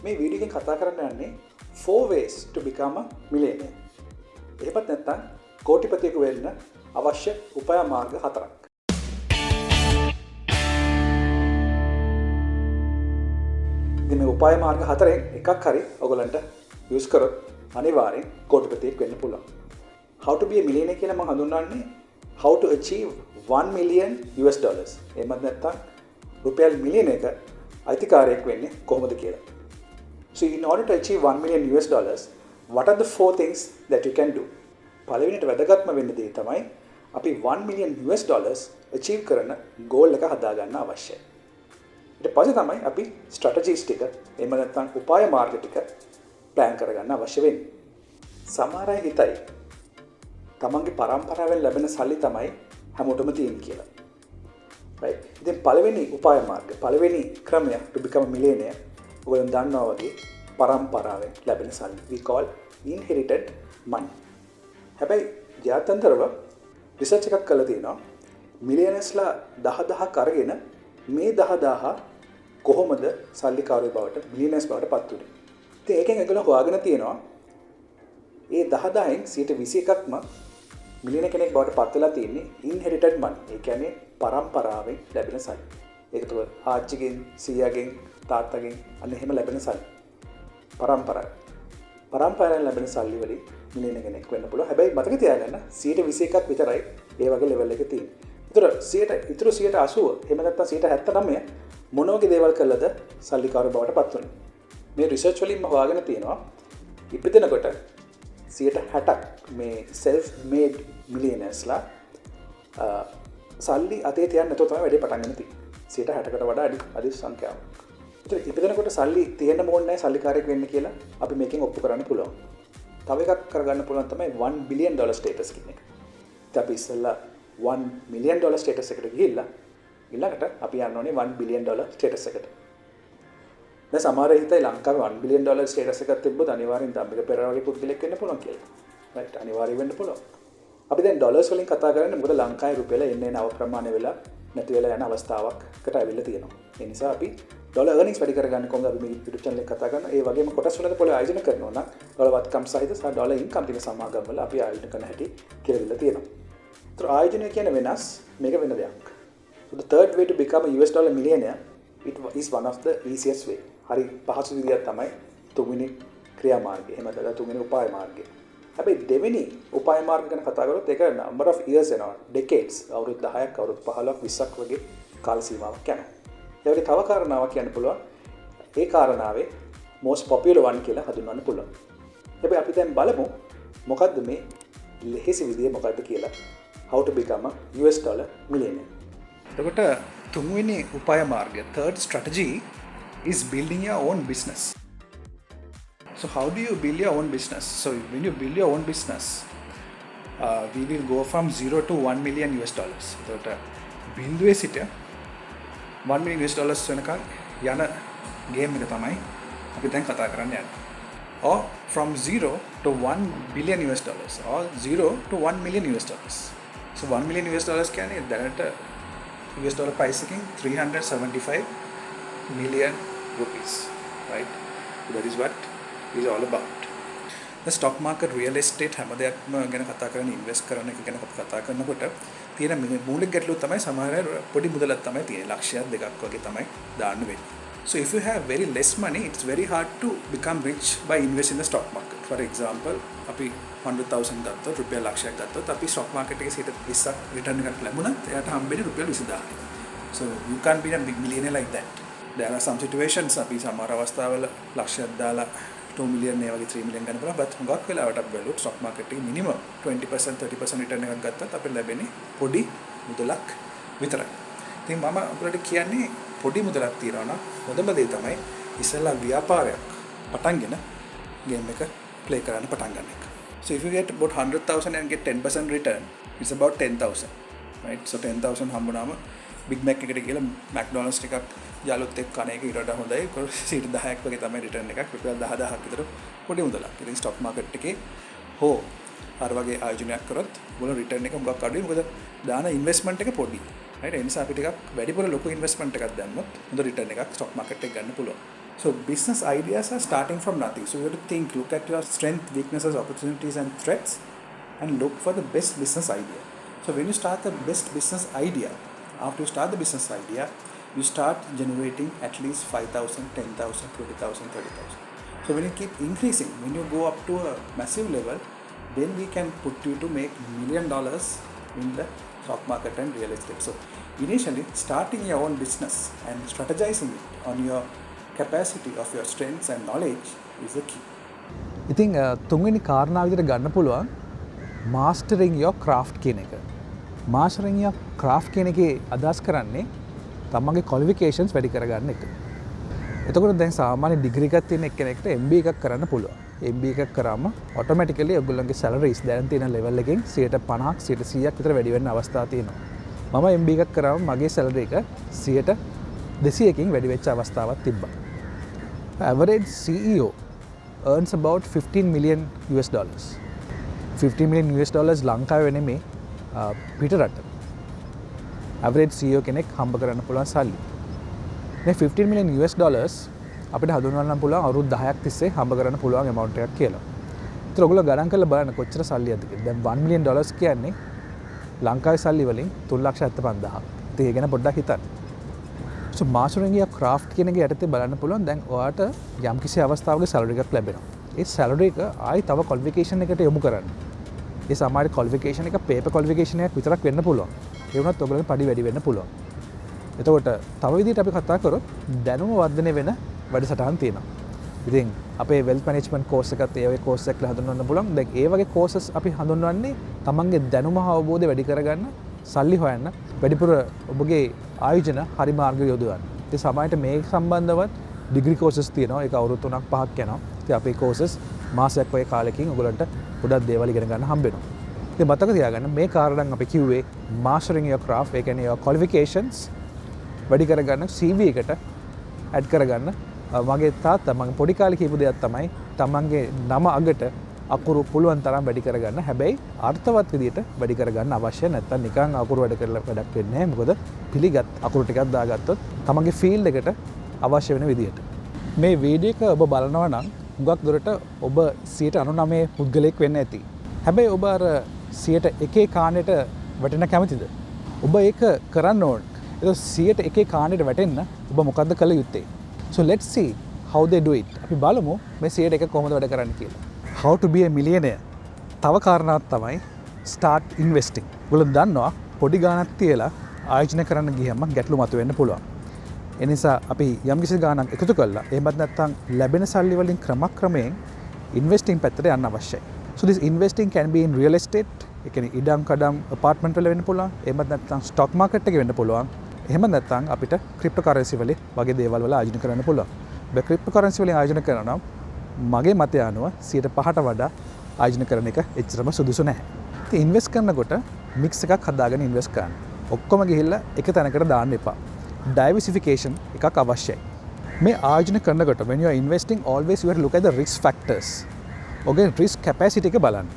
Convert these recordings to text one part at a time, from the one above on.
මේ වීඩියෝ එකෙන් කතා කරන්න යන්නේ 4 ways to become a millionaire. එහෙමත් නැත්නම් කෝටිපතියෙකු වෙන්න අවශ්‍ය උපාය මාර්ග 4ක්. ඉතින් මේ උපාය මාර්ග 4න් එකක් හරි ඔයගලන්ට යූස් කරොත් අනිවාර්යෙන් කෝටිපතියෙක් වෙන්න පුළුවන්. How to be a millionaire කියලා මම හඳුන්වන්නේ how to achieve 1 million US dollars. එහෙමත් නැත්නම් රුපියල් මිලියන එක අයිතිකාරයෙක් වෙන්නේ කොහොමද කියලා. So in order to achieve 1 million US dollars, what are the 4 things that you can do? පළවෙනිට වැදගත්ම වෙන්න දේ තමයි අපි 1 million US dollars achieve කරන goal එක හදාගන්න අවශ්‍යයි. ඊට පස්සේ තමයි අපි strategies ටික එහෙම නැත්නම් උපාය මාර්ග ටික plan කරගන්න අවශ්‍ය වෙන්නේ. සමහර අය හිතයි තමන්ගේ පරම්පරාවෙන් ලැබෙන සල්ලි තමයි හැමෝටම තියෙන්නේ කියලා. right? ඉතින් පළවෙනි උපාය මාර්ග, පළවෙනි ක්‍රමය to become a millionaire ඔයගොල්ලෝ දන්නවා වගේ පරම්පරාවෙන් ලැබෙන සල්ලි. We call inherited money. හැබැයි ජාත්‍යන්තරව රිසර්ච් එකක් කරලා තියෙනවා මිලියනර්ස්ලා 10000ක් අරගෙන මේ 10000 කොහොමද සල්ලිකාරයෝ බවට මිලියනර්ස් බවට පත් වුනේ. ඉතින් ඒකෙන් ඒගොල්ලෝ හොයාගෙන තියෙනවා ඒ 10000න් 21%ක්ම මිලියන කෙනෙක් බවට පත් වෙලා තියෙන්නේ inherited money. ඒ කියන්නේ පරම්පරාවෙන් ලැබෙන සල්ලි. ඒක තුල ආච්චිගෙන්, සීයාගෙන්, තාත්තගෙන් අන්න එහෙම ලැබෙන සල්ලි. පරම්පරාවෙන් ලැබෙන සල්ලි වලින් මිලියන කෙනෙක් වෙන්න පුළුවන්. හැබැයි මතක තියාගන්න 21%ක් විතරයි ඒ වගේ ලෙවල් එක තියෙන්නේ. ඉතුරු 80% එහෙම නැත්නම් 79% මොන වගේ දේවල් කළාද සල්ලිකාරයෝ බවට පත් වෙන්නේ. මේ රිසර්ච් වලින්ම හොයාගෙන තියෙනවා ඉපදෙනකොට 60% මේ self made millionairesලා සල්ලි අතේ තියන්න නැතුව තමයි වැඩේ පටන් ගන්න තියෙන්නේ. 60%කට වඩා අඩි සංඛ්‍යාවක්. ඒත් ඉපදෙනකොට සල්ලි තියෙන්න ඕනේ නැහැ සල්ලිකාරයෙක් වෙන්න කියලා අපි මේකෙන් ඔප්පු කරන්න පුළුවන්. තව එකක් කරගන්න පුළුවන් තමයි $1 billion status කියන එක. ඉතින් අපි ඉස්සෙල්ලා $1 million status එකට ගිහිල්ලා ඊළඟට අපි යන්න ඕනේ $1 billion status එකට. දැන් සමහර හිතයි ලංකාවේ $1 billion status එකක් තිබ්බොත් අනිවාර්යෙන් ධම්මික පෙරේරා වගේ පුද්ගලෙක් වෙන්න පුළුවන් කියලා. right අනිවාර්යෙන් වෙන්න පුළුවන්. අපි දැන් ඩොලර්ස් වලින් කතා කරන්නේ මොකද ලංකාවේ රුපියල එන්නේ නව ප්‍රමාණය වෙලා නැති වෙලා යන අවස්ථාවක්කට අවිල්ල තියෙනවා. ඒ නිසා අපි ඩොලර් earnings වැඩි කරගන්න කොහොමද අපි මේ YouTube channel එක කතා කරනවා. ඒ වගේම කොටස් වලද පොළ ආයෝජන කරනවා නම් ඩොලර් වත්කම් සහිත සහ ඩොලර් ඉන්කම් තියෙන සමාගම් වල අපි ආයෝජන කරන හැටි කියලා දීලා තියෙනවා. ඒතර ආයෝජනය කියන්නේ වෙනස් මේක වෙන දෙයක්. So the third way to become a US dollar millionaire, it is one of the easiest way. හරි පහසු විදියක් තමයි තුන්වෙනි ක්‍රියාමාර්ගය. එහෙම නැත්නම් තුන්වෙනි උපාය මාර්ගය. හැබැයි දෙවෙනි උපාය මාර්ග ගැන කතා කරොත් ඒක number of years එනවා. decades. අවුරුදු 10ක්, අවුරුදු 15ක්, 20ක් වගේ කාල සීමාවක් යනවා. ඒ වගේ තව කාරණාවක් කියන්න පුළුවන්. ඒ කාරණාවේ most popular one කියලා හඳුන්වන්න පුළුවන්. හැබැයි අපි දැන් බලමු මොකද්ද මේ ලෙහෙසි විදිය මොකද්ද කියලා. How to become a US dollar millionaire. එතකොට තුන්වෙනි උපාය මාර්ගය, third strategy is building your own business. So how do you build your own business? So when you build your own business, we will go from 0 to 1 million US dollars. එතකොට බිඳුවේ සිට 1 million US dollars වෙනකන් යන game එක තමයි අපි දැන් කතා කරන්න යන්නේ. Or from 0 to 1 billion US dollars or 0 to 1 million US dollars. So 1 million US dollars කියන්නේ දැනට US dollar price එකකින් 375 million rupees, right? So that is what is all about. The stock market, real estate හැම දෙයක්ම ගැන කතා කරන invest කරන එක ගැන කතා කරනකොට තියෙන මූලික ගැටලුව තමයි සමහර පොඩි මුදලක් තමයි තියෙන්නේ. ලක්ෂයක් දෙකක් වගේ තමයි දාන්න වෙන්නේ. So if you have very less money, it's very hard to become rich by investing in the stock market. For example, අපි 100,000 ගත්තොත් රුපියල් ලක්ෂයක් ගත්තොත් අපි stock market එකේ 20ක් return එකක් ලැබුණත් එයාට හම්බෙන්නේ රුපියල් 20000. So you can't be a big millionaire like that. There are some situations අපි සමහර අවස්ථාවල ලක්ෂයක් දාලා 2 million ඒ වගේ 3 million ගන්න පුළුවන්. but හුඟක් වෙලාවට අපි බැලුවොත් stock market එකේ minimum 20% 30% return එකක් ගත්තත් අපිට ලැබෙන්නේ පොඩි මුදලක් විතරයි. ඉතින් මම ඔයාලට කියන්නේ පොඩි මුදලක් තියනවා නම් හොඳම දේ තමයි ඉස්සෙල්ලා ව්‍යාපාරයක් පටන්ගෙන ගේම් එක play කරන්න පටන් ගන්න එක. So if you get about 100,000 and get 10% return, it's about 10,000, right? So 10,000 හම්බුනාම Big Mac එකට ගිහලා McDonald's ටිකක් යාළුවොත් එක්ක කන එක ඊට වඩා හොඳයි. 10ක් වගේ තමයි return එකක්. රුපියල් 10,000ක් විතර පොඩි මුදලක්. ඉතින් stock market එකේ හෝ අර වගේ ආයෝජනයක් කරොත් මොන return එක මොකක් අඩුයි. මොකද දාන investment එක පොඩි. right? ඒ නිසා අපි ටිකක් වැඩිපුර ලොකු investment එකක් දැම්මොත් හොඳ return එකක් stock market එක ගන්න පුළුවන්. So business ideas are starting from nothing. So you have to think, look at your strength, weaknesses, opportunities and threats and look for the best business idea. So when you start the best business idea, after you start the business idea, you start generating at least 5,000, 10,000, 20,000, 30,000. So when you keep increasing, when you go up to a massive level, then we can put you to make $1 million in the stock market and real estate. So initially, starting your own business and strategizing it on your capacity of your strengths and knowledge is the key. ඉතින් තුන්වෙනි කාරණාව විදිහට ගන්න පුළුවන් mastering your craft කියන එක. Mastering your craft කියන එකේ අදහස් කරන්නේ තමන්ගේ qualifications වැඩි කරගන්න එක. එතකොට දැන් සාමාන්‍ය ඩිග්‍රී එකක් තියෙන එක්කෙනෙක්ට MBA එකක් කරන්න පුළුවන්. MBA එකක් කරාම automatically ඔයගොල්ලන්ගේ salaries දැන් තියෙන level එකෙන් 50%ක් 100ක් විතර වැඩි වෙන්න අවස්ථා තියෙනවා. මම MBA එකක් කරාම මගේ salary එක 200කින් වැඩි වෙච්ච අවස්ථාවක් තිබ්බා. Average CEO earns about $15 million. $15 million ලංකාවේ නෙමේ පිටරට. Average CEO කෙනෙක් හම්බ කරන්න පුළුවන් සල්ලි. මේ $15 million අපිට හඳුන්වන්න පුළුවන් අවුරුදු 10ක් තිස්සේ හම්බ කරන්න පුළුවන් amount එකක් කියලා. ඒතර ඔයගොල්ලෝ ගණන් කරලා බලන්න කොච්චර සල්ලියක්ද කියලා. දැන් $1 million කියන්නේ ලංකාවේ සල්ලි වලින් 3,75,000. ඉතින් ඒ ගැන පොඩ්ඩක් හිතන්න. So mastering your craft කියන එක යටතේ බලන්න පුළුවන් දැන් ඔයාට යම්කිසි අවස්ථාවක salary එකක් ලැබෙනවා. ඒ salary එක ආයි තව qualification එකට යොමු කරන්න. ඒ සමහර qualification එක paper qualification එකක් විතරක් වෙන්න පුළුවන්. ඒ වුණත් ඔයගොල්ලන්ට පඩි වැඩි වෙන්න පුළුවන්. එතකොට තව විදිහට අපි කතා කරොත් දැනුම වර්ධනය වෙන වැඩසටහන් තියෙනවා. ඉතින් අපේ wealth management course එකත් ඒ වගේ course එකක් හඳුන්වන්න පුළුවන්. දැන් ඒ වගේ courses අපි හඳුන්වන්නේ තමන්ගේ දැනුම අවබෝධය වැඩි කරගන්න, සල්ලි හොයන්න, වැඩිපුර ඔබගේ ආයෝජන හරි මාර්ගය යොදවන්න. ඉතින් සමහරට මේ සම්බන්ධවත් degree courses තියෙනවා. ඒක අවුරුදු 3ක් 5ක් යනවා. ඉතින් අපේ courses මාසයක් වගේ කාලෙකින් ඔයගලන්ට ගොඩක් දේවල් ඉගෙන ගන්න හම්බ වෙනවා. ඉතින් මතක තියාගන්න මේ කාරණාන් අපි කිව්වේ mastering your craft, ඒ කියන්නේ your qualifications වැඩි කරගන්න CV එකට ඇඩ් කරගන්න. මගේ තාත්තා මම පොඩි කාලේ කියපු දෙයක් තමයි තමන්ගේ නම අගට අකුරු පුළුවන් තරම් වැඩි කරගන්න. හැබැයි අර්ථවත් විදියට වැඩි කරගන්න අවශ්‍ය නැත්නම් නිකන් අකුරු වැඩ කරලා වැඩක් වෙන්නේ නැහැ. මොකද පිළිගත් අකුරු ටිකක් දාගත්තොත් තමන්ගේ ෆීල්ඩ් එකට අවශ්‍ය වෙන විදියට. මේ වීඩියෝ එක ඔබ බලනවා නම් හුඟක් දුරට ඔබ 99% පුද්ගලයෙක් වෙන්න ඇති. හැබැයි ඔබ අර 101 කාණයට වැටෙන්න කැමතිද? ඔබ ඒක කරන්න ඕන. ඒක 101 කාණයට වැටෙන්න ඔබ මොකද්ද කළ යුත්තේ? So let's see how they do it. අපි බලමු මේ 101 කොහොමද වැඩ කරන්නේ කියලා. How to be a millionaire. තව කාරණාවක් තමයි start investing. ඔයගොල්ලෝ දන්නවා පොඩි ගාණක් තියලා ආයෝජනය කරන්න ගියම ගැටලු මතුවෙන්න පුළුවන්. ඒ නිසා අපි යම්කිසි ගාණක් එකතු කළා එහෙමත් නැත්නම් ලැබෙන සල්ලි වලින් ක්‍රමක්‍රමයෙන් investing පැත්තට යන්න අවශ්‍යයි. So this investing can be in real estate. ඒ කියන්නේ ඉඩම් කඩම් apartment වල වෙන්න පුළුවන්. එහෙමත් නැත්නම් stock market එකේ වෙන්න පුළුවන්. එහෙම නැත්නම් අපිට cryptocurrency වගේ දේවල් වල ආයෝජනය කරන්න පුළුවන්. ඔබ cryptocurrency වලින් ආයෝජනය කරනවා නම් මගේ මතය අනුව 105ට වඩා ආයෝජනය කරන එක එච්චරම සුදුසු නැහැ. ඉතින් ඉන්වෙස්ට් කරනකොට මික්ස් එකක් හදාගෙන ඉන්වෙස්ට් කරන්න. ඔක්කොම ගිහිල්ලා එක තැනකට දාන්න එපා. Diversification එකක් අවශ්‍යයි. මේ ආයෝජනය කරනකොට when you are investing always you have to look at the risk factors. ඔගේ risk capacity එක බලන්න.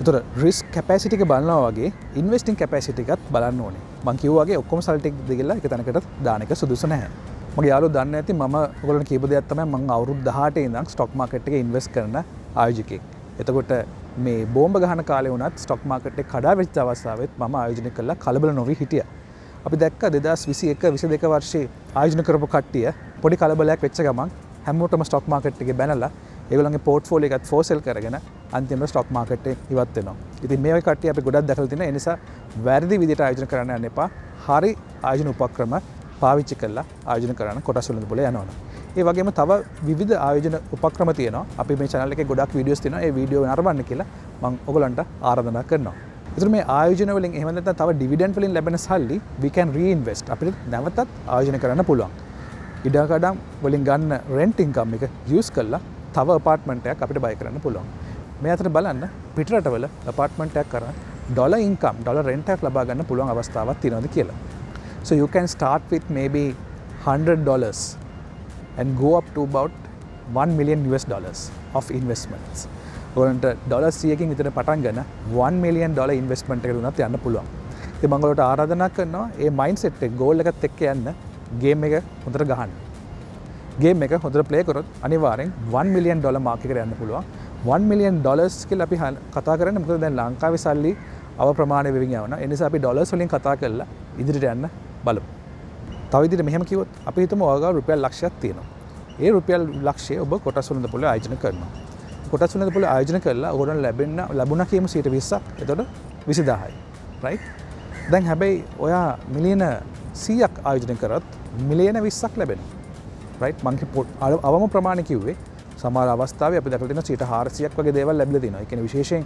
ඒතර risk capacity එක බලනවා වගේ investing capacity එකත් බලන්න ඕනේ. මම කිව්වා වගේ ඔක්කොම සල්ට් එක දෙගිලා එක තැනකට දාන එක සුදුසු නැහැ. මගේ යාළුවෝ දන්නේ නැති මම ඔයගොල්ලන්ට කියපු දෙයක් තමයි මම අවුරුදු 18 ඉඳන් ස්ටොක් මාකට් එකේ ඉන්වෙස්ට් කරන ආයෝජකයෙක්. එතකොට මේ බෝම්බ ගහන කාලේ වුණත් ස්ටොක් මාකට් එක කඩා වැටිච්ච අවස්ථාවෙත් මම ආයෝජනය කළා කලබල නොවි හිටියා. අපි දැක්ක 2021 22 වර්ෂයේ ආයෝජන කරපු කට්ටිය පොඩි කලබලයක් වෙච්ච ගමන් හැමෝටම ස්ටොක් මාකට් එකේ බැනලා ඒගොල්ලන්ගේ පෝර්ට්ෆෝලියෝ එකත් ෆෝර් සෙල් කරගෙන අන්තිමට ස්ටොක් මාකට් එකේ ඉවත් වෙනවා. ඉතින් මේ වගේ කට්ටිය අපි ගොඩක් දැකලා තියෙනවා. ඒ නිසා වැරදි විදිහට ආයෝජන කරන්න යන්න එපා. හරි ආයෝජන උපක්‍රම පාවිච්චි කරලා ආයෝජන කරන කොටස් වලින් පොළ යනවා. ඒ වගේම තව විවිධ ආයෝජන උපක්‍රම තියෙනවා. අපි මේ channel එකේ ගොඩක් වීඩියෝස් තියෙනවා. ඒ වීඩියෝ නරඹන්න කියලා මම ඔයගලන්ට ආරාධනා කරනවා. ඒතර මේ ආයෝජන වලින් එහෙම නැත්නම් තව ඩිවිඩන්ඩ් වලින් ලැබෙන සල්ලි we can reinvest. අපිට නැවතත් ආයෝජන කරන්න පුළුවන්. ඉඩකඩම් වලින් ගන්න rent income එක use කරලා තව apartment එකක් අපිට buy කරන්න පුළුවන්. මේ අතර බලන්න පිටරටවල apartment එකක් කරන් dollar income, dollar rent එකක් ලබා ගන්න පුළුවන් අවස්ථාවක් තියෙනවද කියලා. So you can start with maybe $100 and go up to about $1 million of investments. ඔයගොල්ලන්ට $100කින් විතර පටන් ගන්න $1 million investment එකකට උනත් යන්න පුළුවන්. ඉතින් මම ඔයාලට ආරාධනා කරනවා මේ mindset එක goal එකත් එක්ක යන්න game එක හොඳට ගහන්න. ගේම් එක හොඳට ප්ලේ කරොත් අනිවාර්යෙන් $1 million මාක් එකට යන්න පුළුවන්. $1 million කියලා අපි කතා කරන්නේ මොකද දැන් ලංකාවේ සල්ලි අව ප්‍රමාණය වෙමින් යනවා. ඒ නිසා අපි ඩොලර්ස් වලින් කතා කරලා ඉදිරියට යන්න බලමු. තව විදිහට මෙහෙම කිව්වොත් අපි හිතමු ඔයගා රුපියල් ලක්ෂයක් තියෙනවා. ඒ රුපියල් ලක්ෂය ඔබ කොටස් වලින් පොළ ආයෝජන කරනවා. කොටස් වලින් පොළ ආයෝජන කරලා ඔයගොල්ලන් ලැබුණා කියමු 20%ක්. එතකොට 20000යි. රයිට්? දැන් හැබැයි ඔයා මිලියන 100ක් ආයෝජනය කරත් මිලියන 20ක් ලැබෙනවා. රයිට්? මම අවම ප්‍රමාණය කිව්වේ සමහර අවස්ථාවේ අපි දැකලා තියෙනවා 400ක් වගේ දේවල් ලැබිලා තියෙනවා. ඒ කියන්නේ විශේෂයෙන්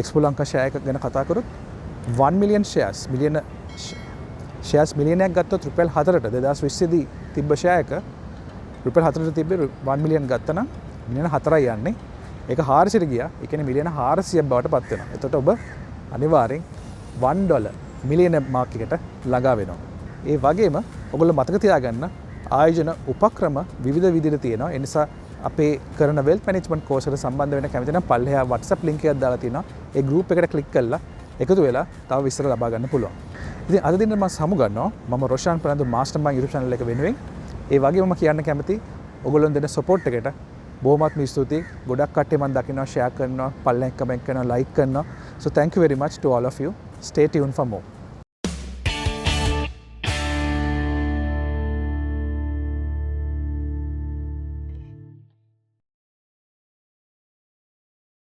එක්ස්පෝ ලංකා ෂෙයා එක ගැන කතා කරොත් 1 million shares මිලියනයක් ගත්තොත් රුපියල් 4ට 2020 දී තිබ්බ ෂෙයා එක රුපියල් 4ට තිබ්බේ 1 million ගත්තා නම් මිලියන 4යි යන්නේ. ඒක 400ට ගියා. ඒ කියන්නේ මිලියන 400ක් බවට පත් වෙනවා. එතකොට ඔබ අනිවාර්යෙන් $1 මිලියන මාක් එකට ළඟා වෙනවා. ඒ වගේම ඔයගොල්ලෝ මතක තියාගන්න ආයෝජන උපක්‍රම විවිධ විදිහට තියෙනවා. ඒ නිසා අපේ කරන වෙල්ත් මැනේජ්මන්ට් කෝස් එකට සම්බන්ධ වෙන්න කැමති නම් පල්ලෙහා WhatsApp link එකක් දාලා තියෙනවා. ඒ group එකට click කරලා එකතු වෙලා තව විස්තර ලබා ගන්න පුළුවන්. ඉතින් අද දින මම සමු ගන්නවා මම Roshan Fernando MasterMind YouTube channel එක වෙනුවෙන්. ඒ වගේම මම කියන්න කැමති ඔයගොල්ලොන් දෙන support එකට බොහොමත්ම ස්තුතියි. ගොඩක් කට්ටිය මම දකිනවා share කරනවා, පල්ලෙහා comment කරනවා, like කරනවා. So thank you very much to all of you. Stay tuned for more.